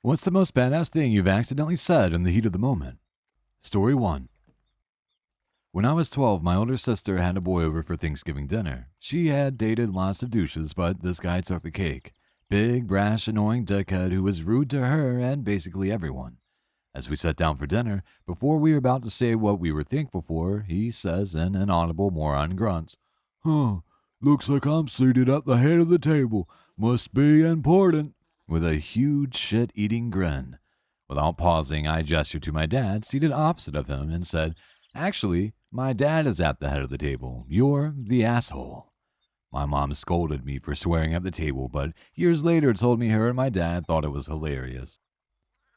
What's the most badass thing you've accidentally said in the heat of the moment? Story 1. When I was 12, my older sister had a boy over for Thanksgiving dinner. She had dated lots of douches, but this guy took the cake. Big, brash, annoying dickhead who was rude to her and basically everyone. As we sat down for dinner, before we were about to say what we were thankful for, he says in inaudible moron grunts, "Huh, looks like I'm seated at the head of the table. Must be important," with a huge shit-eating grin. Without pausing, I gestured to my dad, seated opposite of him, and said, "Actually, my dad is at the head of the table. You're the asshole." My mom scolded me for swearing at the table, but years later told me her and my dad thought it was hilarious.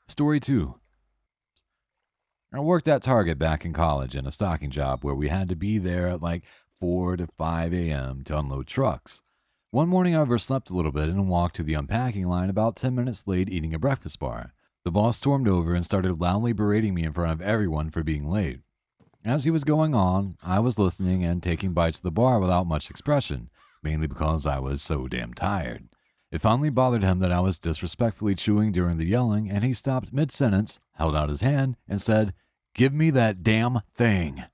Story 2. I worked at Target back in college in a stocking job where we had to be there at like 4 to 5 a.m. to unload trucks. One morning I overslept a little bit and walked to the unpacking line about 10 minutes late eating a breakfast bar. The boss stormed over and started loudly berating me in front of everyone for being late. As he was going on, I was listening and taking bites of the bar without much expression, mainly because I was so damn tired. It finally bothered him that I was disrespectfully chewing during the yelling, and he stopped mid-sentence, held out his hand, and said, "Give me that damn thing."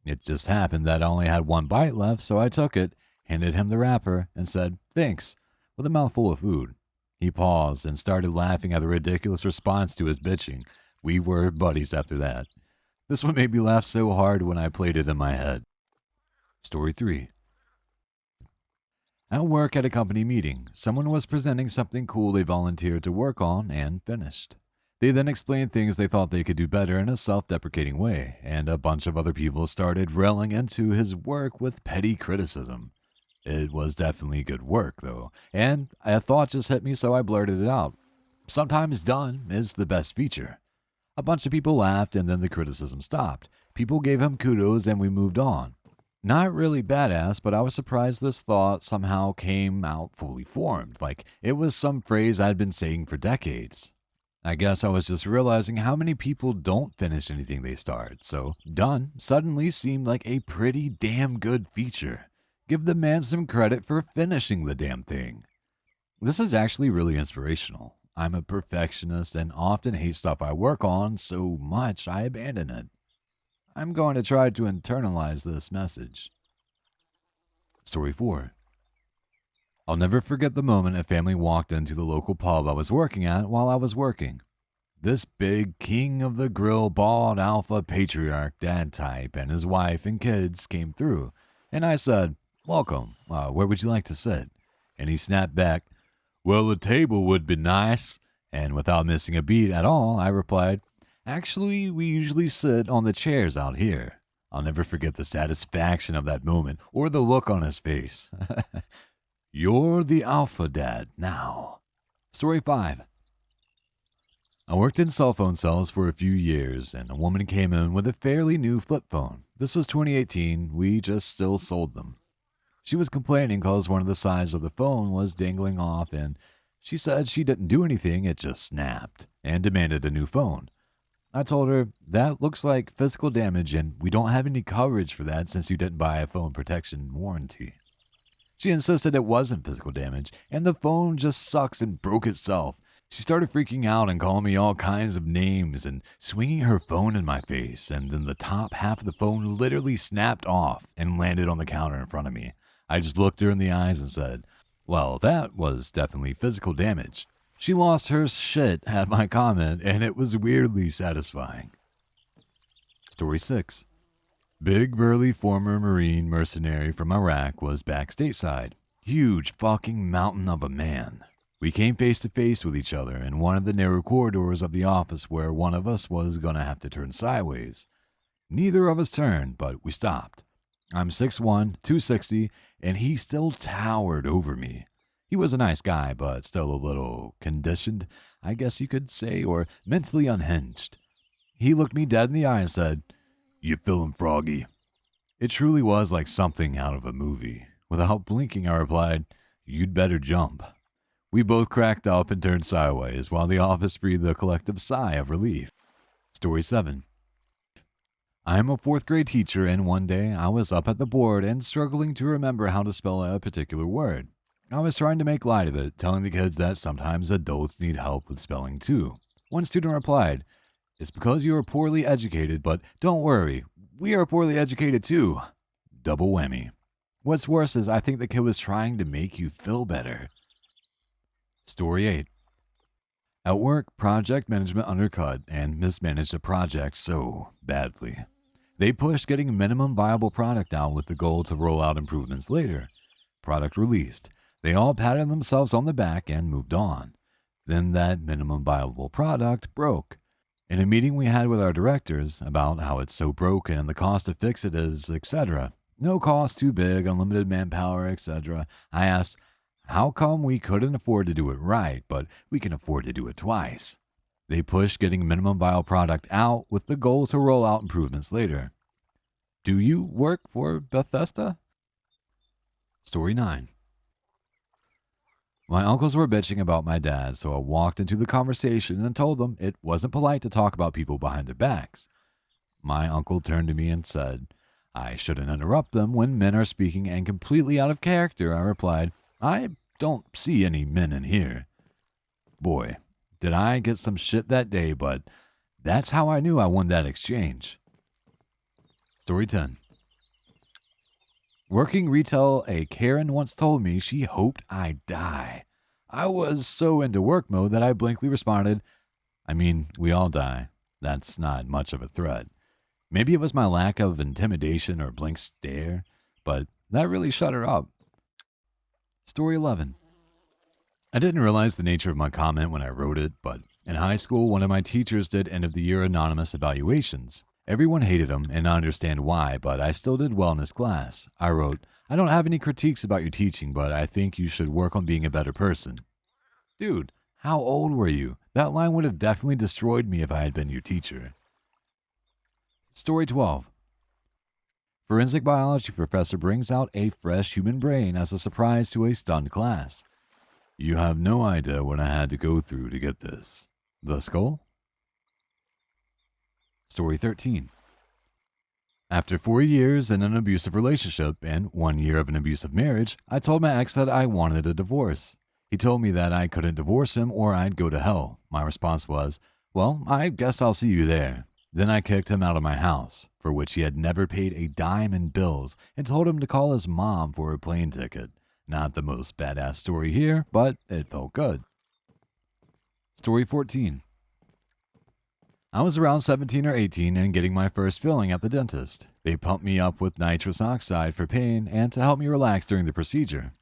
It just happened that I only had one bite left, so I took it, handed him the wrapper, and said, "Thanks," with a mouthful of food. He paused and started laughing at the ridiculous response to his bitching. We were buddies after that. This one made me laugh so hard when I played it in my head. Story 3. At work at a company meeting, someone was presenting something cool they volunteered to work on and finished. They then explained things they thought they could do better in a self-deprecating way, and a bunch of other people started railing into his work with petty criticism. It was definitely good work, though, and a thought just hit me, so I blurted it out. Sometimes done is the best feature. A bunch of people laughed, and then the criticism stopped. People gave him kudos, and we moved on. Not really badass, but I was surprised this thought somehow came out fully formed, like it was some phrase I'd been saying for decades. I guess I was just realizing how many people don't finish anything they start, so done suddenly seemed like a pretty damn good feature. Give the man some credit for finishing the damn thing. This is actually really inspirational. I'm a perfectionist and often hate stuff I work on so much I abandon it. I'm going to try to internalize this message. Story 4. I'll never forget the moment a family walked into the local pub I was working at while I was working. This big king of the grill, bald alpha patriarch dad type and his wife and kids came through, and I said, "Welcome, where would you like to sit?" And he snapped back, "Well, a table would be nice." And without missing a beat at all, I replied, "Actually, we usually sit on the chairs out here." I'll never forget the satisfaction of that moment or the look on his face. You're the alpha dad now. Story 5. I worked in cell phone sales for a few years, and a woman came in with a fairly new flip phone. This was 2018, we just still sold them. She was complaining because one of the sides of the phone was dangling off, and she said she didn't do anything, it just snapped, and demanded a new phone. I told her, "That looks like physical damage, and we don't have any coverage for that since you didn't buy a phone protection warranty." She insisted it wasn't physical damage, and the phone just sucks and broke itself. She started freaking out and calling me all kinds of names and swinging her phone in my face, and then the top half of the phone literally snapped off and landed on the counter in front of me. I just looked her in the eyes and said, "Well, that was definitely physical damage." She lost her shit at my comment, and it was weirdly satisfying. Story 6. Big burly former Marine mercenary from Iraq was back stateside. Huge fucking mountain of a man. We came face to face with each other in one of the narrow corridors of the office where one of us was gonna have to turn sideways. Neither of us turned, but we stopped. I'm 6'1", 260, and he still towered over me. He was a nice guy, but still a little conditioned, I guess you could say, or mentally unhinged. He looked me dead in the eye and said, "You feeling froggy?" It truly was like something out of a movie. Without blinking, I replied, "You'd better jump." We both cracked up and turned sideways, while the office breathed a collective sigh of relief. Story 7. I am a 4th grade teacher, and one day I was up at the board and struggling to remember how to spell a particular word. I was trying to make light of it, telling the kids that sometimes adults need help with spelling too. One student replied, "It's because you are poorly educated, but don't worry, we are poorly educated too." Double whammy. What's worse is I think the kid was trying to make you feel better. Story 8. At work, project management undercut and mismanaged a project so badly. They pushed getting minimum viable product out with the goal to roll out improvements later. Product released. They all patted themselves on the back and moved on. Then that minimum viable product broke. In a meeting we had with our directors about how it's so broken and the cost to fix it is, etc. No cost too big, unlimited manpower, etc. I asked, how come we couldn't afford to do it right, but we can afford to do it twice? They pushed getting minimum viable product out with the goal to roll out improvements later. Do you work for Bethesda? Story 9. My uncles were bitching about my dad, so I walked into the conversation and told them it wasn't polite to talk about people behind their backs. My uncle turned to me and said, I shouldn't interrupt them when men are speaking, and completely out of character, I replied, I don't see any men in here. Boy, did I get some shit that day, but that's how I knew I won that exchange. Story 10. Working retail, a Karen once told me she hoped I'd die. I was so into work mode that I blankly responded, I mean, we all die. That's not much of a threat. Maybe it was my lack of intimidation or blank stare, but that really shut her up. Story 11. I didn't realize the nature of my comment when I wrote it, but in high school, one of my teachers did end-of-the-year anonymous evaluations. Everyone hated him, and I understand why, but I still did well in his class. I wrote, I don't have any critiques about your teaching, but I think you should work on being a better person. Dude, how old were you? That line would have definitely destroyed me if I had been your teacher. Story 12. Forensic biology professor brings out a fresh human brain as a surprise to a stunned class. You have no idea what I had to go through to get this. The skull? Story 13. After 4 years in an abusive relationship and 1 year of an abusive marriage, I told my ex that I wanted a divorce. He told me that I couldn't divorce him or I'd go to hell. My response was, well, I guess I'll see you there. Then I kicked him out of my house, for which he had never paid a dime in bills, and told him to call his mom for a plane ticket. Not the most badass story here, but it felt good. Story 14. I was around 17 or 18 and getting my first filling at the dentist. They pumped me up with nitrous oxide for pain and to help me relax during the procedure.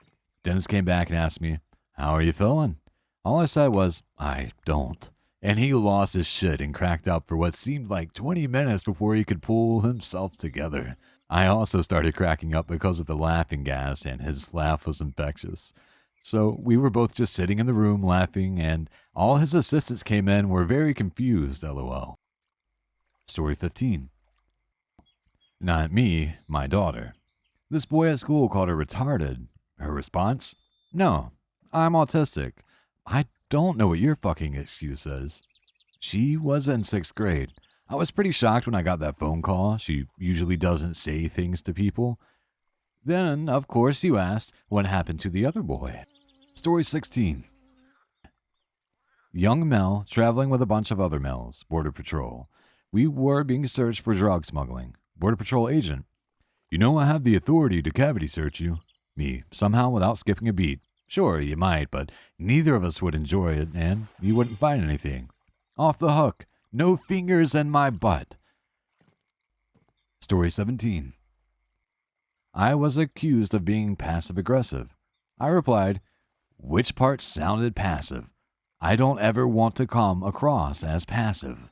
Dentist came back and asked me, how are you feeling? All I said was, I don't. And he lost his shit and cracked up for what seemed like 20 minutes before he could pull himself together. I also started cracking up because of the laughing gas, and his laugh was infectious. So we were both just sitting in the room laughing, and all his assistants came in were very confused, lol. Story 15. Not me, my daughter. This boy at school called her retarded. Her response? No, I'm autistic. I don't know what your fucking excuse is. She was in 6th grade. I was pretty shocked when I got that phone call. She usually doesn't say things to people. Then, of course, you asked what happened to the other boy. Story 16. Young male traveling with a bunch of other males. Border Patrol. We were being searched for drug smuggling. Border Patrol agent. You know I have the authority to cavity search you. Me, somehow without skipping a beat. Sure, you might, but neither of us would enjoy it, and you wouldn't find anything. Off the hook. No fingers in my butt. Story 17. I was accused of being passive-aggressive. I replied, which part sounded passive? I don't ever want to come across as passive.